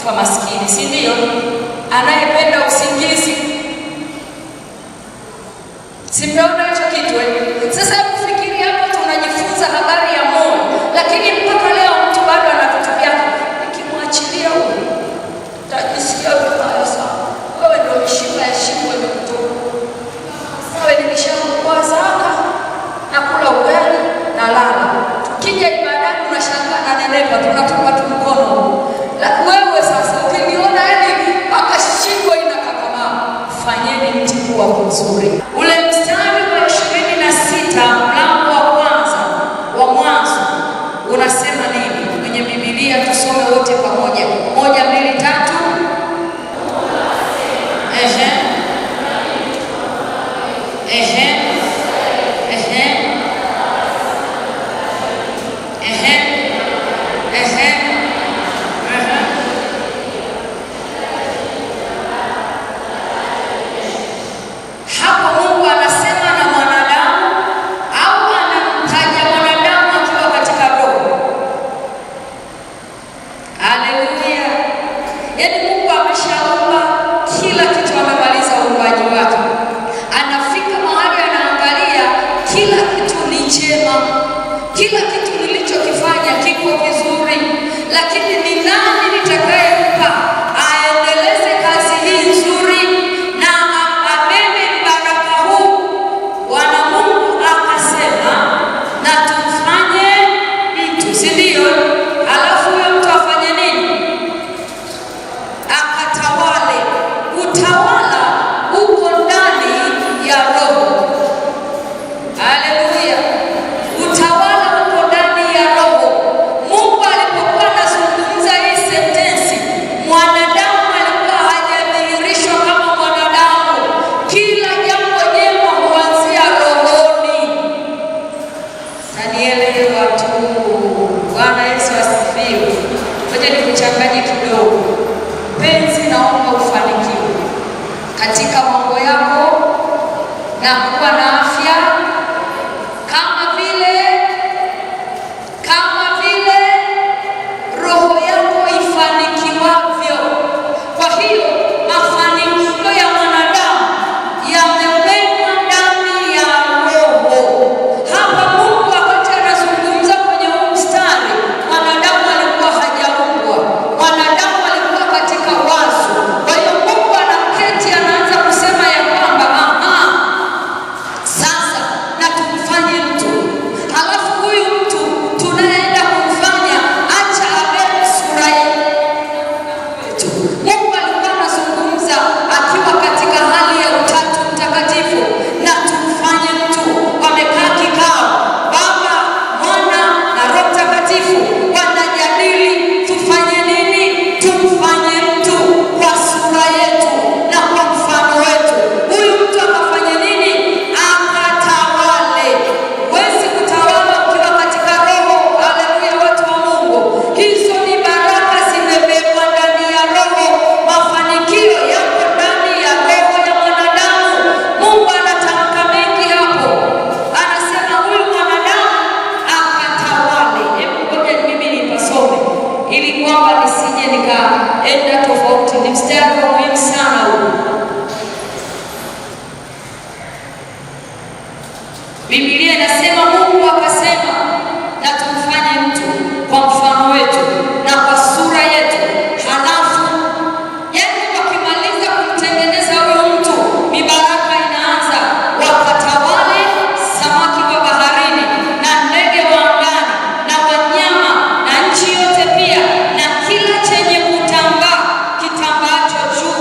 kwa maskini, si ndio? Anayependa usingizi. Simeona hicho kitu Sasa kufikiri hapo tunajifunza habari ya moyo, lakini mpaka leo mtu bado ana vitu vyake. Nikimwachilia huyu tajisikia vibaya sana. Wewe ndio mishipa ya shingo imekutoka. Wewe nilishakuwa zaka na kula ugali na lala. Tukija ibadani unashangaa ananepa, tunatupa tu mkono. Wewe sasa ukiniona mpaka shingo inakakamaa, fanyeni mti kuwa mzuri. Ule mstari wa 26 mlango wa kwanza wa Mwanzo unasema nini? Kwenye Biblia tusome wote pamoja. 1, 2, 3. Hapo Mungu anasema na mwanadamu au anamtaja mwanadamu akiwa katika roho. Haleluya! Yaani Mungu ameshaumba kila kitu, amemaliza uumbaji wake. Anafika mahali anaangalia kila kitu ni chema, kila kitu nilichokifanya kiko vizuri, lakini ni nani nitakayempa aendeleze kazi hii nzuri na abebe baraka huu? Bwana Mungu akasema na tumfanye mtu, si ndio? Alafu huyo mtu afanye nini? Akatawale. Utawala uko ndani ya roho. Haleluya! Utawala uko ndani ya roho. Mungu alipokuwa anazungumza hii sentensi, mwanadamu alikuwa hajadhihirishwa kama mwanadamu. Kila jambo jema huanzia rohoni. Tanielewa tu. Bwana Yesu asifiwe. Ngoja nikuchanganye kidogo. Penzi, naomba ufanikiwe katika mambo yako na kuwa na afya kama vile roho yako ifanikiwavyo. Kwa hiyo mafanikio ya mwanadamu yamewekwa ndani ya roho. Hapa Mungu wakati anazungumza kwenye mstari, mwanadamu alikuwa hajaumbwa, mwanadamu alikuwa katika wazo. Kwa hiyo Mungu anaketi, anaanza kusema ya kwamba sasa na tumfanye mtu. Halafu huyu mtu tunaenda kumfanya acha abebe sura yetu. Mungu alikuwa anazungumza akiwa katika hali ya Utatu Mtakatifu, na tumfanye mtu. Wamekaa kikao, Baba, Mwana na Roho Mtakatifu wanajadili tufanye nini? Tumfanye mtu kwa sura yetu na kwa mfano wetu. Huyu mtu akafanye nini? Akatawale. Huwezi kutawala ukiwa katika roho. Haleluya, watu wa Mungu. Hizo ni baraka zimebebwa ndani ya roho. Mafanikio yako ndani ya roho ya mwanadamu. Mungu anatamka mengi hapo. Anasema huyu mwanadamu akatawale. Hebu ngoja mimi nipasome ili kwamba nisije nikaenda tofauti. Ni mstari wa muhimu sana huu. Biblia inasema Mungu akasema na tumfanye mtu kwa mfano wetu na kwa sura yetu. Halafu wakimaliza kumtengeneza huyo mtu, mibaraka inaanza. Wakatawale samaki wa baharini na ndege wa angani na wanyama na nchi yote pia na kila chenye kutambaa kitambaacho juu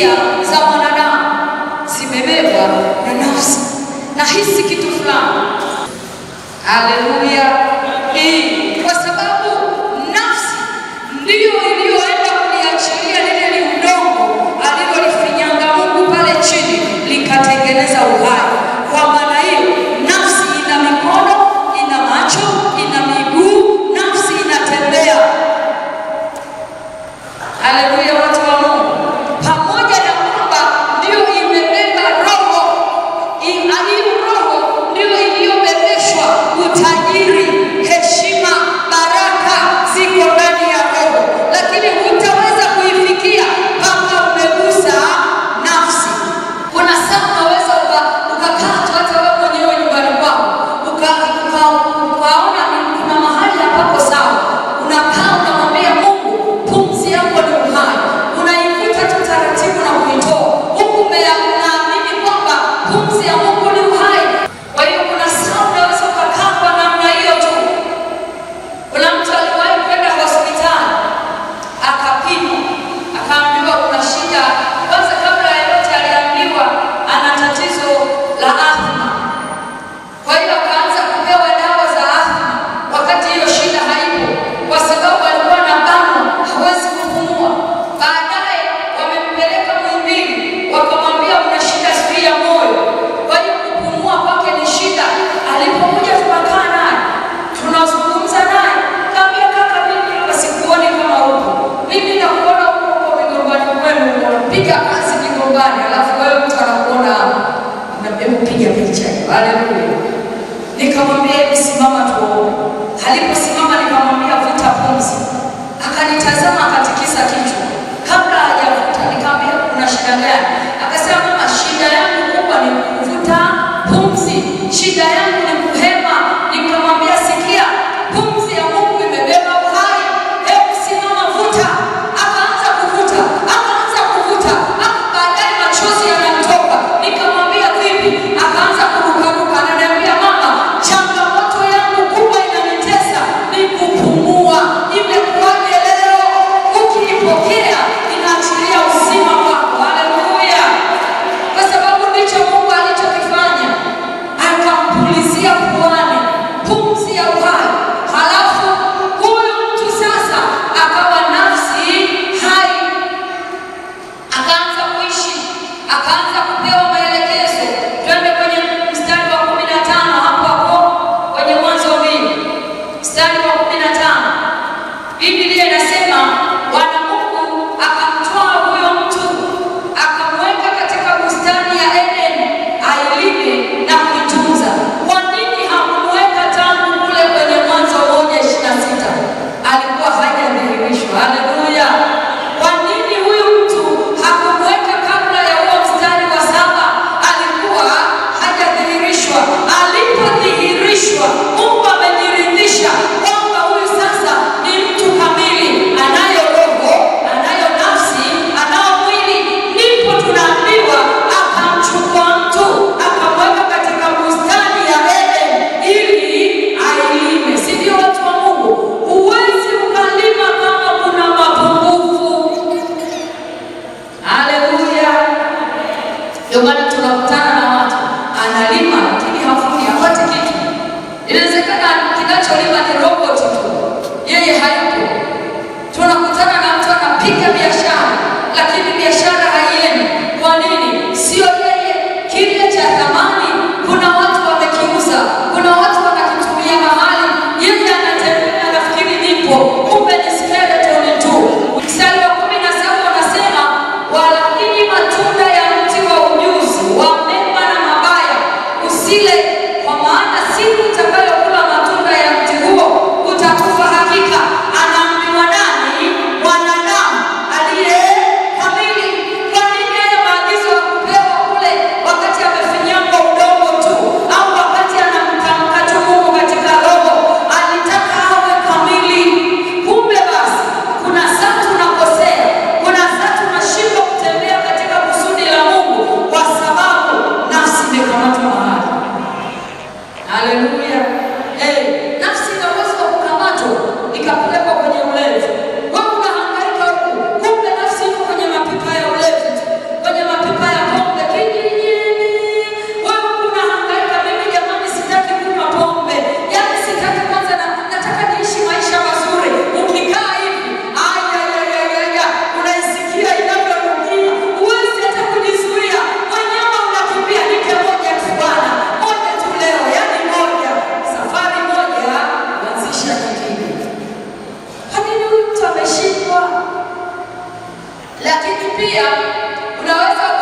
hisia za mwanadamu zimebebwa na nafsi. Nahisi kitu fulani. Haleluya! Kwa sababu nafsi ndiyo iliyoenda kuliachilia lile udongo alilolifinyanga Mungu pale chini, likatengeneza uhai. Kwa maana hiyo, nafsi ina mikono, ina macho, ina miguu, nafsi inatembea. Haleluya, watu wa Mungu. Pamoja na kwamba ndio imebeba roho, aliyo roho ndio iliyobebeshwa utajiri, heshima, baraka ziko ndani ya roho, lakini hutaweza kuifikia mpaka umegusa nafsi. Kuna saa unaweza ukakaa hata wewe mwenyewe nyumbani kwako ukaona kuna mahali hapapo sawa, unakaa unamwambia Mungu, pumzi yako ni uhai, unaivuta tu taratibu na kuitoa huku, unaamini kwamba pumzi ya Mungu ni uhai. Kwa hiyo kuna saa unaweza ukakaa kwa namna hiyo tu. Kuna mtu aliwahi kwenda hospitali akapimwa, akaambiwa kuna shida. Kwanza kabla ya yote aliambiwa ana tatizo la asthma. Kwa hiyo akaanza kupewa dawa za asthma wakati hiyo shida haipo, kwa sababu alikuwa na banwa, hawezi kupumua. Baadaye wamempeleka Muhimbili, wakamwambia una shida ya moyo, kwa hiyo kupumua kwake ni shida. Alipokuja tukakaa naye, tunazungumza naye, kaambia kaka, mimi hapa sikuoni kama upo, mimi nakuona uko migombani kwenu, unapiga kazi migombani, alafu wewe mtu anakuona hapa, hebu piga picha hiyo. Haleluya. Nikamwambia hebu simama tuombe. Aliposimama nikamwambia vuta pumzi. Akanitazama akatikisa kichwa. Kabla hajavuta nikamwambia kuna shida gani? Akasema mama, shida yangu kubwa ni kuvuta pumzi. Shida yangu ni kuhema. Nikamwambia sikia, pumzi ya Mungu imebeba uhai. Hebu simama vuta. Akaanza kuvuta. Baadaye machozi yanamtoka. Nikamwambia vipi? Akaanza kurukaruka. Ananiambia mama, changamoto yangu kubwa inanitesa ni kupumua. Imekuwaje leo? Ukiipokea inaachilia uzima wako. Haleluya. Kwa sababu ndicho Mungu alichokifanya. Akampulizia puani pumzi ya uhai. Halafu huyu mtu sasa akawa nafsi hai. Akaanza kuishi, akaanza kupewa maelekezo. Twende kwenye mstari wa 15 hapo kwenye Mwanzo 2 mstari wa 15. Biblia inasema Bwana Mungu akamtoa huyo mtu akamweka katika bustani ya Eden ailime na kuitunza. Kwa nini hakumweka tangu kule kwenye Mwanzo 1:26? Alikuwa hajadhihirishwa. Haleluya. Kwa nini huyu mtu hakumweka kabla ya huo mstari wa 7? Alikuwa hajadhihirishwa. Alipodhihirishwa, Mungu amejiridhisha kwamba huyu sasa ni mtu kamili, anayo roho, anayo nafsi, anao mwili. Ndipo tunaambiwa akamchukua mtu akamweka katika bustani ya Eden ili ailime. Si ndio watu wa Mungu? Huwezi ukalima kama kuna mapungufu. Haleluya. Ndio maana tunakutana na watu analima lakini hafuni, hapati kitu. Inawezekana kinacholima ni robot tu, yeye hayupo. Tunakutana na mtu anapiga biashara lakini biashara haiendi. Kwa nini? Sio yeye, kile cha thamani kuna watu wamekiuza, kuna watu wanakitumia mahali, yeye anatembea anafikiri nipo, kumbe ni skeleton tu. Mstari wa 17 unasema walakini matunda ya mti wa ujuzi wa mema na mabaya usile, kwa maana siku utakayokula matunda ya mti huo utakufa hakika. Anaambiwa nani? Mwanadamu aliye kamili. Kwa nini haya maagizo ya kupewa kule wakati amefinyangwa udongo tu, au wakati anamtamka tu Mungu katika roho? Alitaka awe kamili. Kumbe basi kuna saa tunakosea, kuna saa tunashindwa kutembea katika kusudi la Mungu kwa sababu nafsi imekamatwa mahali. Haleluya. Nafsi inaweza kukamatwa ikapelekwa kwenye ulevi. Wewe unahangaika huku, kumbe nafsi iko kwenye mapipa ya ulevi tu. unaweza